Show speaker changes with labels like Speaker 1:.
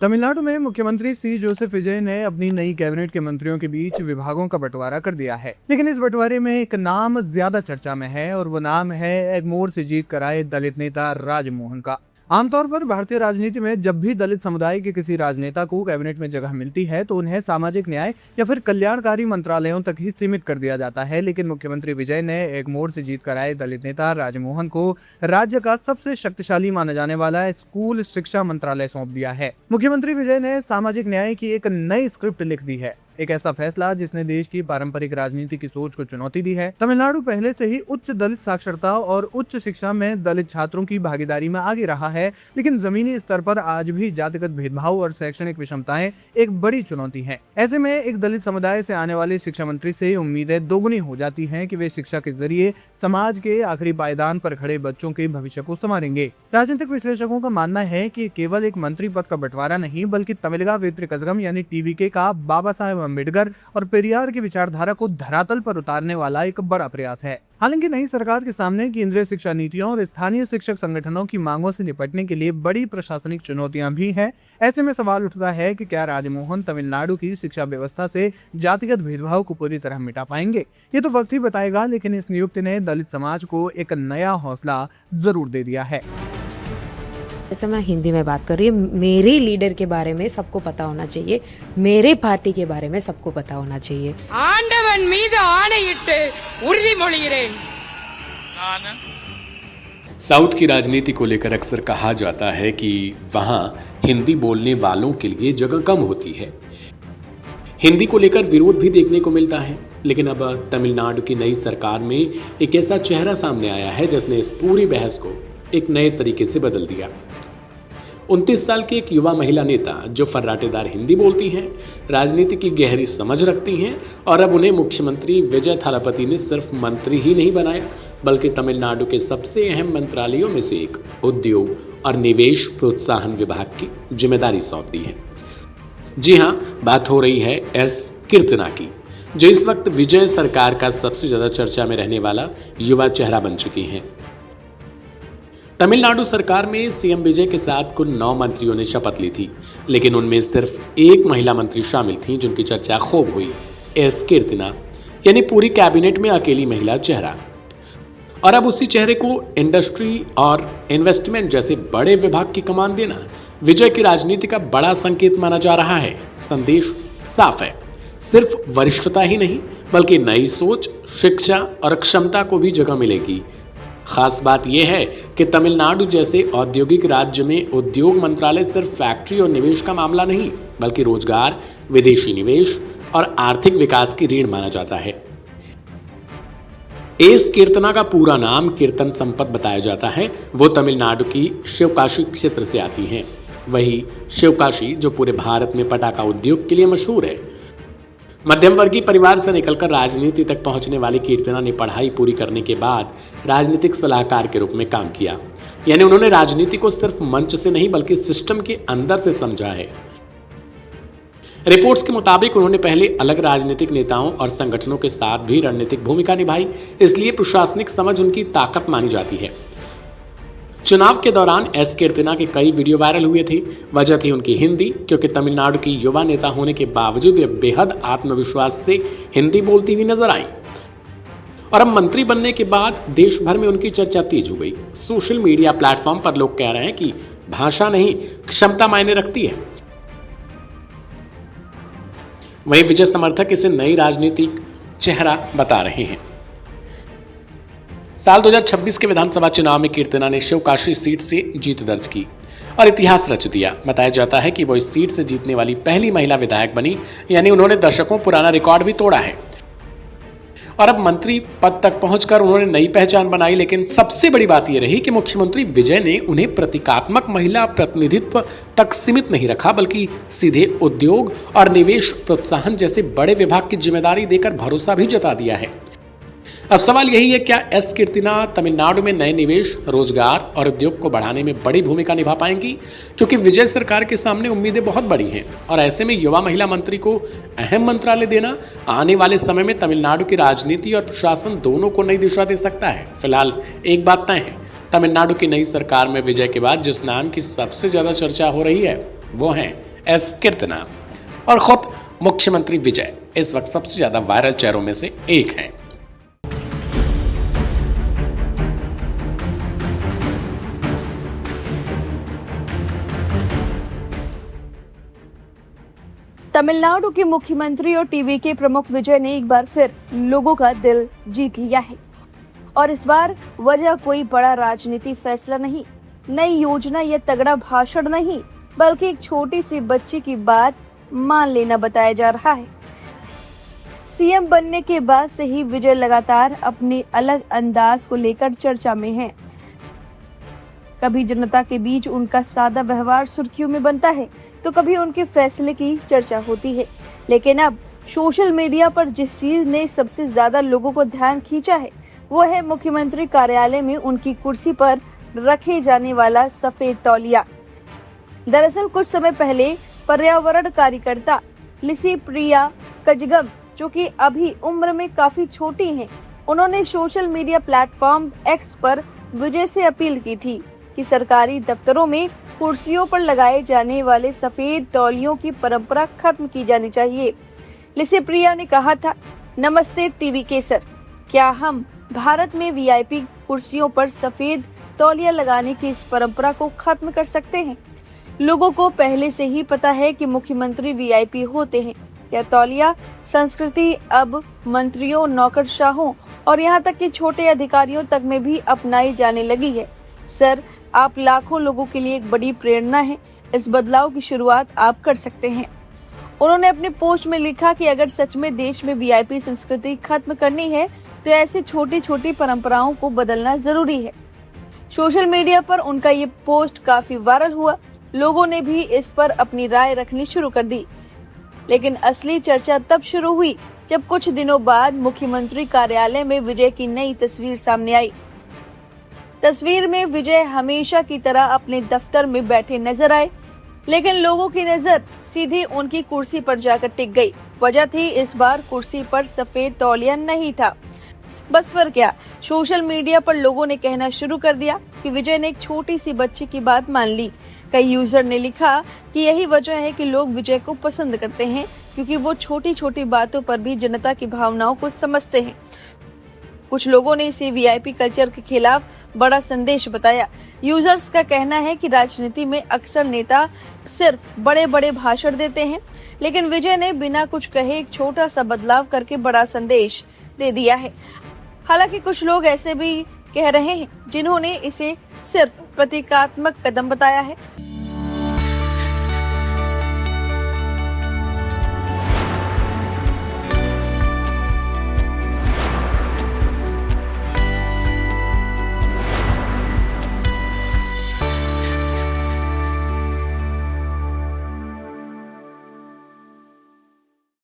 Speaker 1: तमिलनाडु में मुख्यमंत्री सी जोसेफ विजय ने अपनी नई कैबिनेट के मंत्रियों के बीच विभागों का बंटवारा कर दिया है। लेकिन इस बंटवारे में एक नाम ज्यादा चर्चा में है और वो नाम है एग्मोर से जीत कर आए दलित नेता राजमोहन का। आमतौर पर भारतीय राजनीति में जब भी दलित समुदाय के किसी राजनेता को कैबिनेट में जगह मिलती है तो उन्हें सामाजिक न्याय या फिर कल्याणकारी मंत्रालयों तक ही सीमित कर दिया जाता है। लेकिन मुख्यमंत्री विजय ने एग्मोर से जीत कर आए दलित नेता राजमोहन को राज्य का सबसे शक्तिशाली माना जाने वाला स्कूल शिक्षा मंत्रालय सौंप दिया है। मुख्यमंत्री विजय ने सामाजिक न्याय की एक नई स्क्रिप्ट लिख दी है, एक ऐसा फैसला जिसने देश की पारंपरिक राजनीति की सोच को चुनौती दी है। तमिलनाडु पहले से ही उच्च दलित साक्षरता और उच्च शिक्षा में दलित छात्रों की भागीदारी में आगे रहा है, लेकिन जमीनी स्तर पर आज भी जातिगत भेदभाव और शैक्षणिक विषमताएं एक बड़ी चुनौती हैं। ऐसे में एक दलित समुदाय से आने वाले शिक्षा मंत्री से उम्मीदें दोगुनी हो जाती हैं कि वे शिक्षा के जरिए समाज के आखिरी पायदान पर खड़े बच्चों के भविष्य को संवारेंगे। राजनीतिक विश्लेषकों का मानना है कि केवल एक मंत्री पद का बंटवारा नहीं बल्कि तमिलगा वेत्री कजगम यानी टीवीके का बाबा साहेब अम्बेडकर और पेरियार की विचारधारा को धरातल पर उतारने वाला एक बड़ा प्रयास है। हालांकि नई सरकार के सामने केंद्रीय शिक्षा नीतियों और स्थानीय शिक्षक संगठनों की मांगों से निपटने के लिए बड़ी प्रशासनिक चुनौतियां भी हैं। ऐसे में सवाल उठता है कि क्या राजमोहन तमिलनाडु की शिक्षा व्यवस्था से जातिगत भेदभाव को पूरी तरह मिटा पाएंगे। ये तो वक्त ही बताएगा, लेकिन इस नियुक्ति ने दलित समाज को एक नया हौसला जरूर दे दिया है।
Speaker 2: जैसे मैं हिंदी में बात कर रही हूँ, मेरे लीडर के बारे में सबको पता होना चाहिए, मेरे पार्टी के बारे में सबको पता होना चाहिए।
Speaker 3: ஆண்டவன் மீது ஆணையிட்டு உறுதிமொழிகிறேன்।
Speaker 4: साउथ की राजनीति को लेकर अक्सर कहा जाता है कि वहां हिंदी बोलने वालों के लिए जगह कम होती है। हिंदी को लेकर विरोध भी देखने को मिलता है, लेकिन अब तमिलनाडु की नई सरकार में एक ऐसा चेहरा सामने आया है जिसने इस पूरी बहस को एक नए तरीके से बदल दिया। 29 साल की एक युवा महिला नेता जो फर्राटेदार हिंदी बोलती हैं, राजनीति की गहरी समझ रखती हैं और अब उन्हें मुख्यमंत्री विजय थालापति ने सिर्फ मंत्री ही नहीं बनाया बल्कि तमिलनाडु के सबसे अहम मंत्रालयों में से एक उद्योग और निवेश प्रोत्साहन विभाग की जिम्मेदारी सौंप दी है। जी हाँ, बात हो रही है एस कीर्तना की, जो इस वक्त विजय सरकार का सबसे ज्यादा चर्चा में रहने वाला युवा चेहरा बन चुकी हैं। तमिलनाडु सरकार में सीएम विजय के साथ कुल 9 मंत्रियों ने शपथ ली थी, लेकिन उनमें सिर्फ एक महिला मंत्री शामिल थी जिनकी चर्चा खूब हुई, एस कीर्तना, यानी पूरी कैबिनेट में अकेली महिला चेहरा। और अब उसी चेहरे को इंडस्ट्री और इन्वेस्टमेंट जैसे बड़े विभाग की कमान देना विजय की राजनीति का बड़ा संकेत माना जा रहा है। संदेश साफ है, सिर्फ वरिष्ठता ही नहीं बल्कि नई सोच, शिक्षा और क्षमता को भी जगह मिलेगी। खास बात यह है कि तमिलनाडु जैसे औद्योगिक राज्य में उद्योग मंत्रालय सिर्फ फैक्ट्री और निवेश का मामला नहीं बल्कि रोजगार, विदेशी निवेश और आर्थिक विकास की रीढ़ माना जाता है। एस कीर्तना का पूरा नाम कीर्तन संपत बताया जाता है। वो तमिलनाडु की शिवकाशी क्षेत्र से आती हैं। वही शिवकाशी जो पूरे भारत में पटाखा उद्योग के लिए मशहूर है। मध्यम वर्गीय परिवार से निकलकर राजनीति तक पहुंचने वाली कीर्तना ने पढ़ाई पूरी करने के बाद राजनीतिक सलाहकार के रूप में काम किया, यानी उन्होंने राजनीति को सिर्फ मंच से नहीं बल्कि सिस्टम के अंदर से समझा है। रिपोर्ट्स के मुताबिक उन्होंने पहले अलग राजनीतिक नेताओं और संगठनों के साथ भी रणनीतिक भूमिका निभाई, इसलिए प्रशासनिक समझ उनकी ताकत मानी जाती है। चुनाव के दौरान एस कीर्तना के कई वीडियो वायरल हुए थे। वजह थी उनकी हिंदी, क्योंकि तमिलनाडु की युवा नेता होने के बावजूद वे बेहद आत्मविश्वास से हिंदी बोलती हुई नजर आई। और अब मंत्री बनने के बाद देश भर में उनकी चर्चा तेज हो गई। सोशल मीडिया प्लेटफॉर्म पर लोग कह रहे हैं कि भाषा नहीं, क्षमता मायने रखती है। वहीं विजय समर्थक इसे नई राजनीतिक चेहरा बता रहे हैं। साल 2026 के विधानसभा चुनाव में कीर्तना ने शिवकाशी सीट से जीत दर्ज की और इतिहास रच दिया। बताया जाता है कि वो इस सीट से जीतने वाली पहली महिला विधायक बनी, यानी उन्होंने दशकों पुराना रिकॉर्ड भी तोड़ा है। और अब मंत्री पद तक पहुंचकर उन्होंने नई पहचान बनाई। लेकिन सबसे बड़ी बात यह रही कि मुख्यमंत्री विजय ने उन्हें प्रतीकात्मक महिला प्रतिनिधित्व तक सीमित नहीं रखा बल्कि सीधे उद्योग और निवेश प्रोत्साहन जैसे बड़े विभाग की जिम्मेदारी देकर भरोसा भी जता दिया है। अब सवाल यही है, क्या एस कीर्तना तमिलनाडु में नए निवेश, रोजगार और उद्योग को बढ़ाने में बड़ी भूमिका निभा पाएंगी? क्योंकि विजय सरकार के सामने उम्मीदें बहुत बड़ी हैं और ऐसे में युवा महिला मंत्री को अहम मंत्रालय देना आने वाले समय में तमिलनाडु की राजनीति और प्रशासन दोनों को नई दिशा दे सकता है। फिलहाल एक बात तय है, तमिलनाडु की नई सरकार में विजय के बाद जिस नाम की सबसे ज्यादा चर्चा हो रही है वो हैं एस कीर्तना और खुद मुख्यमंत्री विजय इस वक्त सबसे ज्यादा वायरल चेहरों में से एक हैं।
Speaker 5: तमिलनाडु के मुख्यमंत्री और टीवी के प्रमुख विजय ने एक बार फिर लोगों का दिल जीत लिया है और इस बार वजह कोई बड़ा राजनीति फैसला नहीं, नई योजना या तगड़ा भाषण नहीं, बल्कि एक छोटी सी बच्ची की बात मान लेना बताया जा रहा है। सीएम बनने के बाद से ही विजय लगातार अपने अलग अंदाज को लेकर चर्चा में हैं। कभी जनता के बीच उनका सादा व्यवहार सुर्खियों में बनता है तो कभी उनके फैसले की चर्चा होती है। लेकिन अब सोशल मीडिया पर जिस चीज ने सबसे ज्यादा लोगों को ध्यान खींचा है वो है मुख्यमंत्री कार्यालय में उनकी कुर्सी पर रखे जाने वाला सफेद तौलिया। दरअसल कुछ समय पहले पर्यावरण कार्यकर्ता लिसी प्रिया कजगम, जो कि अभी उम्र में काफी छोटी हैं, उन्होंने सोशल मीडिया प्लेटफॉर्म एक्स पर विजय से अपील की थी कि सरकारी दफ्तरों में कुर्सियों पर लगाए जाने वाले सफेद तौलियों की परंपरा खत्म की जानी चाहिए। लिसी प्रिया ने कहा था, नमस्ते टीवी केसर, क्या हम भारत में वीआईपी कुर्सियों पर सफेद तौलिया लगाने की इस परंपरा को खत्म कर सकते हैं? लोगों को पहले से ही पता है कि मुख्यमंत्री वीआईपी होते हैं। यह तौलिया संस्कृति अब मंत्रियों, नौकरशाहों और यहाँ तक कि छोटे अधिकारियों तक में भी अपनाई जाने लगी है। सर, आप लाखों लोगों के लिए एक बड़ी प्रेरणा है। इस बदलाव की शुरुआत आप कर सकते हैं। उन्होंने अपने पोस्ट में लिखा कि अगर सच में देश में वीआईपी संस्कृति खत्म करनी है तो ऐसी छोटी छोटी परंपराओं को बदलना जरूरी है। सोशल मीडिया पर उनका ये पोस्ट काफी वायरल हुआ। लोगों ने भी इस पर अपनी राय रखनी शुरू कर दी। लेकिन असली चर्चा तब शुरू हुई जब कुछ दिनों बाद मुख्यमंत्री कार्यालय में विजय की नई तस्वीर सामने आई। तस्वीर में विजय हमेशा की तरह अपने दफ्तर में बैठे नजर आए, लेकिन लोगों की नजर सीधी उनकी कुर्सी पर जाकर टिक गई। वजह थी, इस बार कुर्सी पर सफेद तौलिया नहीं था। बस फिर क्या, सोशल मीडिया पर लोगों ने कहना शुरू कर दिया कि विजय ने एक छोटी सी बच्ची की बात मान ली। कई यूजर ने लिखा कि यही वजह है कि लोग विजय को पसंद करते हैं, क्योंकि वो छोटी छोटी बातों पर भी जनता की भावनाओं को समझते हैं। कुछ लोगों ने इसे वीआईपी कल्चर के खिलाफ बड़ा संदेश बताया। यूजर्स का कहना है कि राजनीति में अक्सर नेता सिर्फ बड़े बड़े भाषण देते हैं, लेकिन विजय ने बिना कुछ कहे एक छोटा सा बदलाव करके बड़ा संदेश दे दिया है। हालांकि कुछ लोग ऐसे भी कह रहे हैं जिन्होंने इसे सिर्फ प्रतीकात्मक कदम बताया है।